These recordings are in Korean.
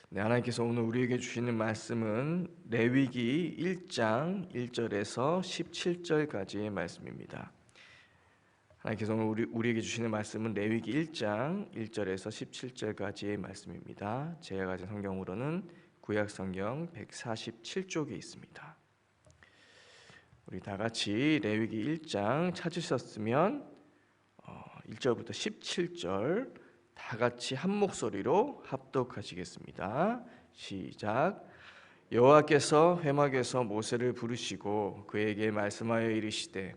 네, 하나님께서 오늘 우리에게 주시는 말씀은 레위기 1장 1절에서 17절까지의 말씀입니다. 하나님께서 오늘 우리에게 주시는 말씀은 레위기 1장 1절에서 17절까지의 말씀입니다. 제가 가진 성경으로는 구약 성경 147쪽에 있습니다. 우리 다 같이 레위기 1장 찾으셨으면 1절부터 17절 다 같이 한 목소리로 합독하시겠습니다. 시작. 여호와께서 회막에서 모세를 부르시고 그에게 말씀하여 이르시되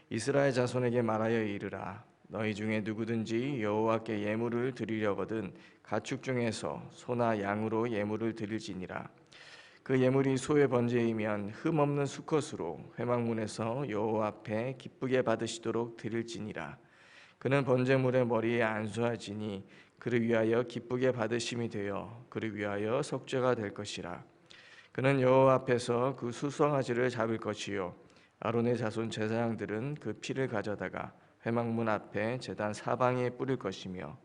이스라엘 자손에게 말하여 이르라. 너희 중에 누구든지 여호와께 예물을 드리려거든 가축 중에서 소나 양으로 예물을 드릴지니라. 그 예물이 소의 번제이면 흠없는 수컷으로 회막문에서 여호와 앞에 기쁘게 받으시도록 드릴지니라. 그는 번제물의 머리에 안수하지니 그를 위하여 기쁘게 받으심이 되어 그를 위하여 속죄가 될 것이라. 그는 여호와 앞에서 그 수송아지를 잡을 것이요 아론의 자손 제사장들은 그 피를 가져다가 회막문 앞에 제단 사방에 뿌릴 것이며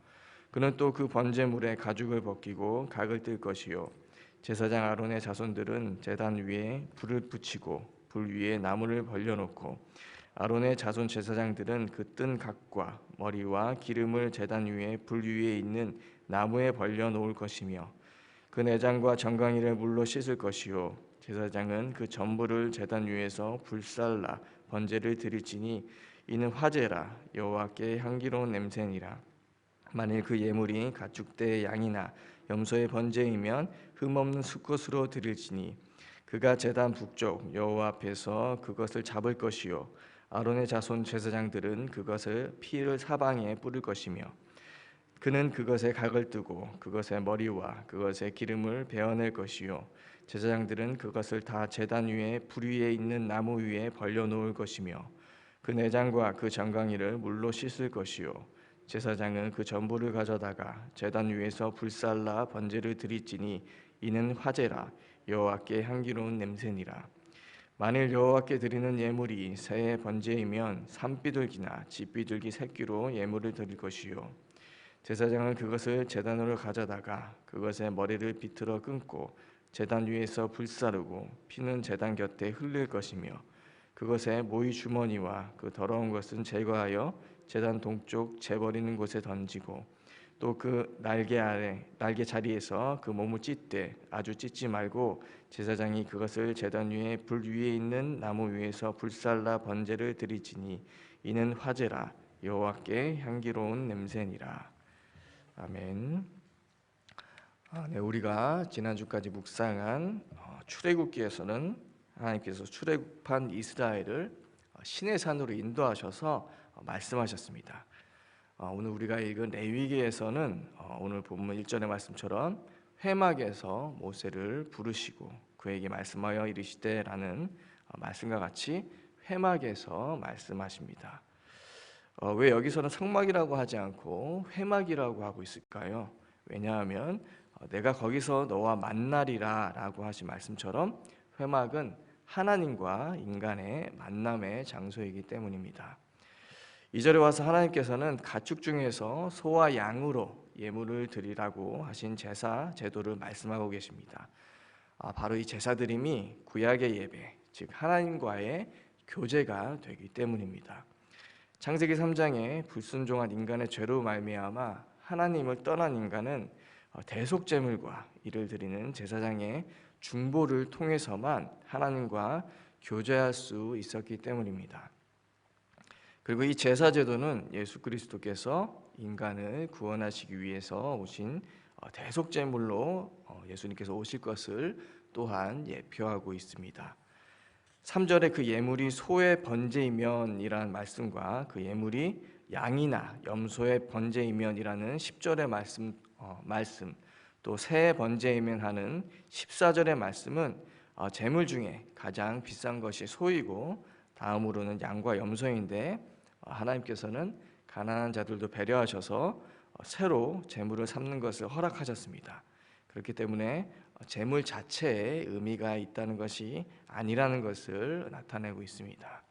그는 또 그 번제물에 가죽을 벗기고 각을 뜰 것이요 제사장 아론의 자손들은 제단 위에 불을 붙이고 불 위에 나무를 벌려놓고 아론의 자손 제사장들은 그 뜬 각과 머리와 기름을 제단 위에 불 위에 있는 나무에 벌려 놓을 것이며 그 내장과 정강이를 물로 씻을 것이요 제사장은 그 전부를 제단 위에서 불살라 번제를 드릴지니 이는 화제라 여호와께 향기로운 냄새니라. 만일 그 예물이 가축대의 양이나 염소의 번제이면 흠없는 수컷으로 드릴지니 그가 제단 북쪽 여호와 앞에서 그것을 잡을 것이요 아론의 자손 제사장들은 그것을 피를 사방에 뿌릴 것이며 그는 그것에 각을 뜨고 그것의 머리와 그것의 기름을 베어낼 것이요 제사장들은 그것을 다 제단 위에 불 위에 있는 나무 위에 벌려 놓을 것이며 그 내장과 그 정강이를 물로 씻을 것이요 제사장은 그 전부를 가져다가 제단 위에서 불살라 번제를 드릴지니 이는 화제라 여호와께 향기로운 냄새니라. 만일 여호와께 드리는 예물이 새의 번제이면 산비둘기나 집비둘기 새끼로 예물을 드릴 것이요 제사장은 그것을 제단으로 가져다가 그것의 머리를 비틀어 끊고 제단 위에서 불사르고 피는 제단 곁에 흘릴 것이며 그것의 모이 주머니와 그 더러운 것은 제거하여 제단 동쪽 재버리는 곳에 던지고 또 그 날개 자리에서 그 몸을 찢되 아주 찢지 말고 제사장이 그것을 제단 위에 불 위에 있는 나무 위에서 불살라 번제를 드리지니 이는 화제라 여호와께 향기로운 냄새니라. 아멘. 네, 우리가 지난주까지 묵상한 출애굽기에서는 하나님께서 출애굽한 이스라엘을 신의 산으로 인도하셔서 말씀하셨습니다. 오늘 우리가 읽은 레위기에서는 오늘 본문 1절의 말씀처럼 회막에서 모세를 부르시고 그에게 말씀하여 이르시되라는 말씀과 같이 회막에서 말씀하십니다. 왜 여기서는 성막이라고 하지 않고 회막이라고 하고 있을까요? 왜냐하면 내가 거기서 너와 만나리라 라고 하신 말씀처럼 회막은 하나님과 인간의 만남의 장소이기 때문입니다. 2절에 와서 하나님께서는 가축 중에서 소와 양으로 예물을 드리라고 하신 제사 제도를 말씀하고 계십니다. 바로 이 제사드림이 구약의 예배, 즉 하나님과의 교제가 되기 때문입니다. 창세기 3장에 불순종한 인간의 죄로 말미암아 하나님을 떠난 인간은 대속제물과 이를 드리는 제사장의 중보를 통해서만 하나님과 교제할 수 있었기 때문입니다. 그리고 이 제사제도는 예수 그리스도께서 인간을 구원하시기 위해서 오신 대속제물로 예수님께서 오실 것을 또한 예표하고 있습니다. 3절에 그 예물이 소의 번제이면이라는 말씀과 그 예물이 양이나 염소의 번제이면이라는 10절의 말씀 또 새의 번제이면 하는 14절의 말씀은 제물 중에 가장 비싼 것이 소이고 다음으로는 양과 염소인데 하나님께서는 가난한 자들도 배려하셔서 새로 제물을 삼는 것을 허락하셨습니다. 그렇기 때문에 제물 자체에 의미가 있다는 것이 아니라는 것을 나타내고 있습니다.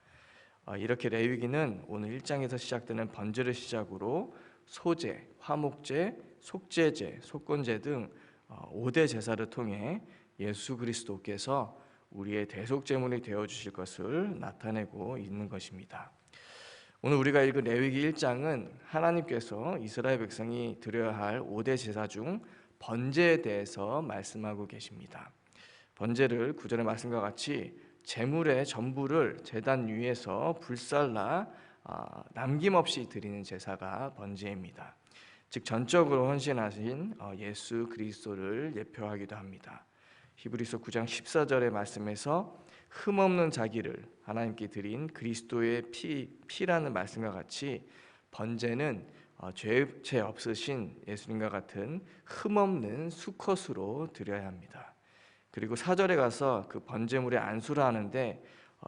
이렇게 레위기는 오늘 1장에서 시작되는 번제를 시작으로 소제, 화목제, 속죄제, 속건제 등 5대 제사를 통해 예수 그리스도께서 우리의 대속 제물이 되어 주실 것을 나타내고 있는 것입니다. 오늘 우리가 읽은 레위기 1장은 하나님께서 이스라엘 백성이 드려야 할 5대 제사 중 번제에 대해서 말씀하고 계십니다. 번제를 구절의 말씀과 같이 제물의 전부를 제단 위에서 불살라 남김없이 드리는 제사가 번제입니다. 즉 전적으로 헌신하신 예수 그리스도를 예표하기도 합니다. 히브리서 9장 14절의 말씀에서 흠없는 자기를 하나님께 드린 그리스도의 피라는 말씀과 같이 번제는 죄 없으신 예수님과 같은 흠없는 수컷으로 드려야 합니다. 그리고 4절에 가서 그 번제물의 안수를 하는데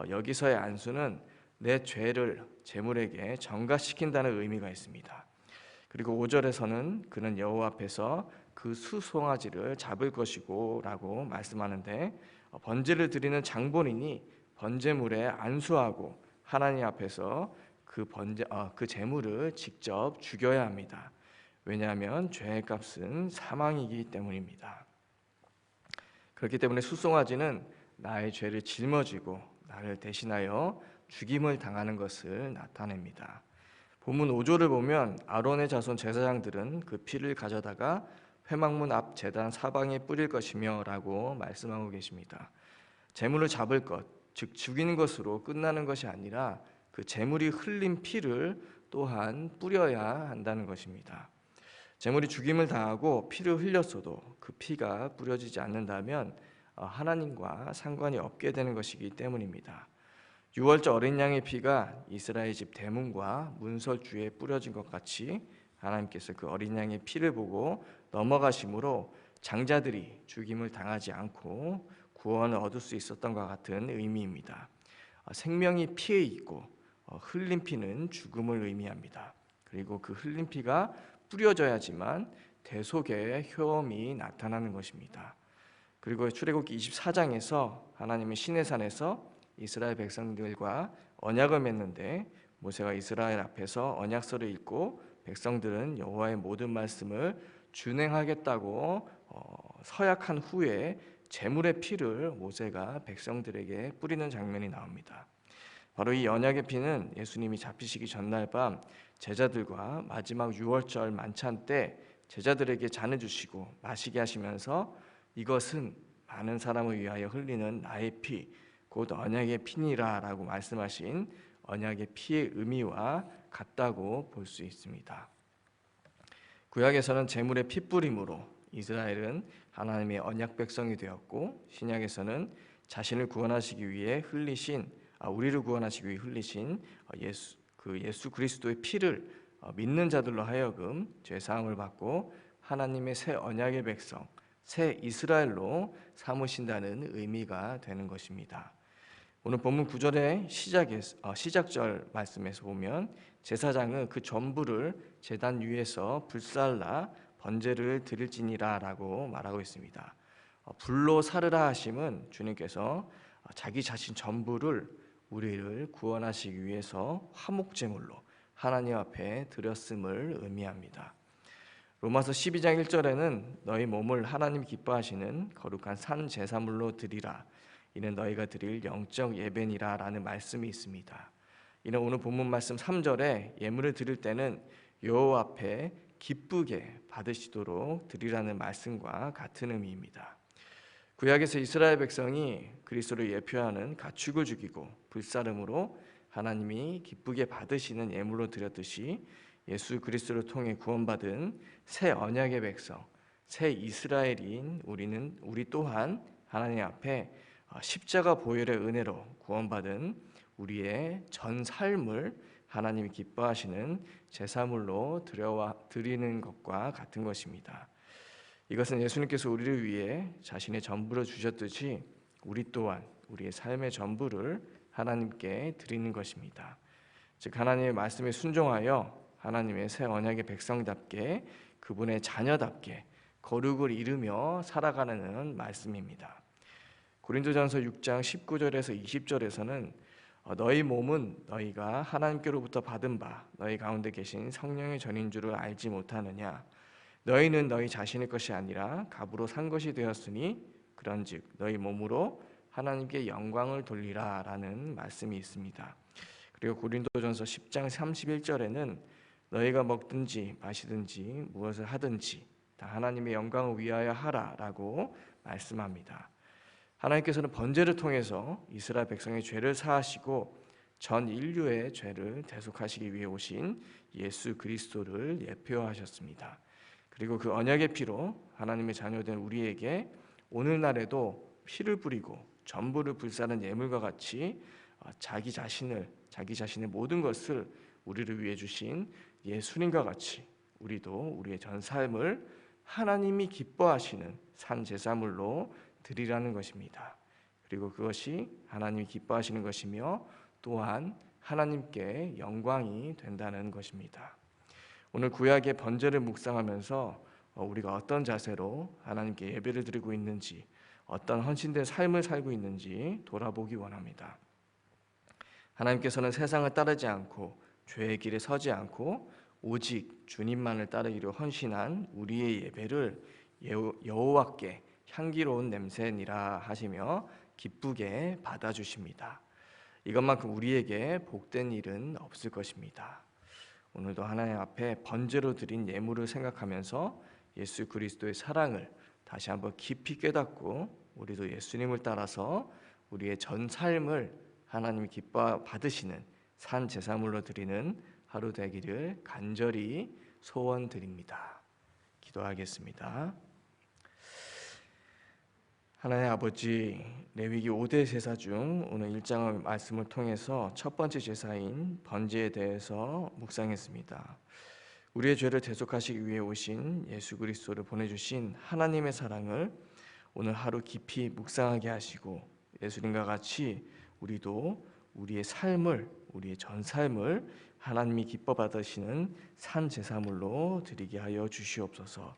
여기서의 안수는 내 죄를 제물에게 전가시킨다는 의미가 있습니다. 그리고 5절에서는 그는 여호와 앞에서 그 수송아지를 잡을 것이고 라고 말씀하는데 번제를 드리는 장본인이 번제물에 안수하고 하나님 앞에서 그 제물을 직접 죽여야 합니다. 왜냐하면 죄의 값은 사망이기 때문입니다. 그렇기 때문에 수송아지는 나의 죄를 짊어지고 나를 대신하여 죽임을 당하는 것을 나타냅니다. 본문 5절을 보면 아론의 자손 제사장들은 그 피를 가져다가 회막문 앞 제단 사방에 뿌릴 것이며 라고 말씀하고 계십니다. 제물을 잡을 것, 즉 죽이는 것으로 끝나는 것이 아니라 그 제물이 흘린 피를 또한 뿌려야 한다는 것입니다. 제물이 죽임을 당하고 피를 흘렸어도 그 피가 뿌려지지 않는다면 하나님과 상관이 없게 되는 것이기 때문입니다. 6월절 어린 양의 피가 이스라엘 집 대문과 문설주에 뿌려진 것 같이 하나님께서 그 어린 양의 피를 보고 넘어가심으로 장자들이 죽임을 당하지 않고 구원을 얻을 수 있었던 것 같은 의미입니다. 생명이 피에 있고 흘린 피는 죽음을 의미합니다. 그리고 그 흘린 피가 뿌려져야지만 대속의 효험이 나타나는 것입니다. 그리고 출애굽기 24장에서 하나님은 시내산에서 이스라엘 백성들과 언약을 맺는데 모세가 이스라엘 앞에서 언약서를 읽고 백성들은 여호와의 모든 말씀을 준행하겠다고 서약한 후에 제물의 피를 모세가 백성들에게 뿌리는 장면이 나옵니다. 바로 이 언약의 피는 예수님이 잡히시기 전날 밤 제자들과 마지막 6월절 만찬 때 제자들에게 잔을 주시고 마시게 하시면서 이것은 많은 사람을 위하여 흘리는 나의 피, 곧 언약의 피니라 라고 말씀하신 언약의 피의 의미와 같다고 볼 수 있습니다. 구약에서는 제물의 핏부림으로 이스라엘은 하나님의 언약 백성이 되었고, 신약에서는 자신을 구원하시기 위해 흘리신 우리를 구원하시기 위해 흘리신 예수 그리스도의 피를 믿는 자들로 하여금 죄 사함을 받고 하나님의 새 언약의 백성, 새 이스라엘로 삼으신다는 의미가 되는 것입니다. 오늘 본문 9절의 시작절 말씀에서 보면 제사장은 그 전부를 제단 위에서 불살라 번제를 드릴지니라 라고 말하고 있습니다. 불로 사르라 하심은 주님께서 자기 자신 전부를 우리를 구원하시기 위해서 화목제물로 하나님 앞에 드렸음을 의미합니다. 로마서 12장 1절에는 너희 몸을 하나님 기뻐하시는 거룩한 산 제사물로 드리라. 이는 너희가 드릴 영적 예배니라 라는 말씀이 있습니다. 이는 오늘 본문 말씀 3절에 예물을 드릴 때는 여호와 앞에 기쁘게 받으시도록 드리라는 말씀과 같은 의미입니다. 구약에서 이스라엘 백성이 그리스도를 예표하는 가축을 죽이고 불사름으로 하나님이 기쁘게 받으시는 예물로 드렸듯이 예수 그리스도를 통해 구원받은 새 언약의 백성, 새 이스라엘인 우리 또한 하나님 앞에 십자가 보혈의 은혜로 구원받은 우리의 전 삶을 하나님이 기뻐하시는 제사물로 드리는 것과 같은 것입니다. 이것은 예수님께서 우리를 위해 자신의 전부를 주셨듯이 우리 또한 우리의 삶의 전부를 하나님께 드리는 것입니다. 즉 하나님의 말씀에 순종하여 하나님의 새 언약의 백성답게 그분의 자녀답게 거룩을 이루며 살아가는 말씀입니다. 고린도전서 6장 19절에서 20절에서는 너희 몸은 너희가 하나님께로부터 받은 바 너희 가운데 계신 성령의 전인 줄을 알지 못하느냐. 너희는 너희 자신의 것이 아니라 값으로 산 것이 되었으니 그런즉 너희 몸으로 하나님께 영광을 돌리라라는 말씀이 있습니다. 그리고 고린도전서 10장 31절에는 너희가 먹든지 마시든지 무엇을 하든지 다 하나님의 영광을 위하여 하라라고 말씀합니다. 하나님께서는 번제를 통해서 이스라엘 백성의 죄를 사하시고 전 인류의 죄를 대속하시기 위해 오신 예수 그리스도를 예표하셨습니다. 그리고 그 언약의 피로 하나님의 자녀된 우리에게 오늘날에도 피를 뿌리고 전부를 불사른 예물과 같이 자기 자신의 모든 것을 우리를 위해 주신 예수님과 같이 우리도 우리의 전 삶을 하나님이 기뻐하시는 산 제사물로 드리라는 것입니다. 그리고 그것이 하나님이 기뻐하시는 것이며 또한 하나님께 영광이 된다는 것입니다. 오늘 구약의 번제를 묵상하면서 우리가 어떤 자세로 하나님께 예배를 드리고 있는지, 어떤 헌신된 삶을 살고 있는지 돌아보기 원합니다. 하나님께서는 세상을 따르지 않고 죄의 길에 서지 않고 오직 주님만을 따르기로 헌신한 우리의 예배를 여호와께 향기로운 냄새니라 하시며 기쁘게 받아주십니다. 이것만큼 우리에게 복된 일은 없을 것입니다. 오늘도 하나님 앞에 번제로 드린 예물을 생각하면서 예수 그리스도의 사랑을 다시 한번 깊이 깨닫고 우리도 예수님을 따라서 우리의 전 삶을 하나님이 기뻐 받으시는 산 제사물로 드리는 하루 되기를 간절히 소원드립니다. 기도하겠습니다. 하나님 아버지, 레위기 5대 제사 중 오늘 1장 말씀을 통해서 첫 번째 제사인 번제에 대해서 묵상했습니다. 우리의 죄를 대속하시기 위해 오신 예수 그리스도를 보내주신 하나님의 사랑을 오늘 하루 깊이 묵상하게 하시고 예수님과 같이 우리도 우리의 삶을, 우리의 전 삶을 하나님이 기뻐 받으시는 산 제사물로 드리게 하여 주시옵소서.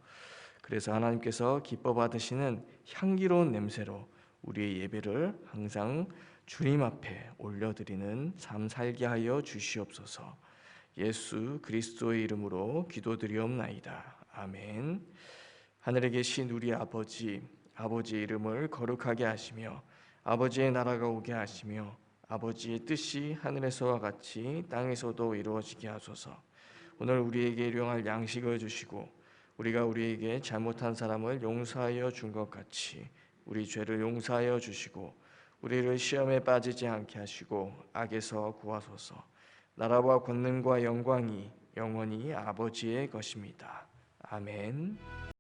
그래서 하나님께서 기뻐 받으시는 향기로운 냄새로 우리의 예배를 항상 주님 앞에 올려드리는 삶 살게 하여 주시옵소서. 예수 그리스도의 이름으로 기도드리옵나이다. 아멘. 하늘에 계신 우리 아버지, 아버지의 이름을 거룩하게 하시며 아버지의 나라가 오게 하시며 아버지의 뜻이 하늘에서와 같이 땅에서도 이루어지게 하소서. 오늘 우리에게 일용할 양식을 주시고 우리가 우리에게 잘못한 사람을 용서하여 준 것 같이 우리 죄를 용서하여 주시고 우리를 시험에 빠지지 않게 하시고 악에서 구하소서. 나라와 권능과 영광이 영원히 아버지의 것입니다. 아멘.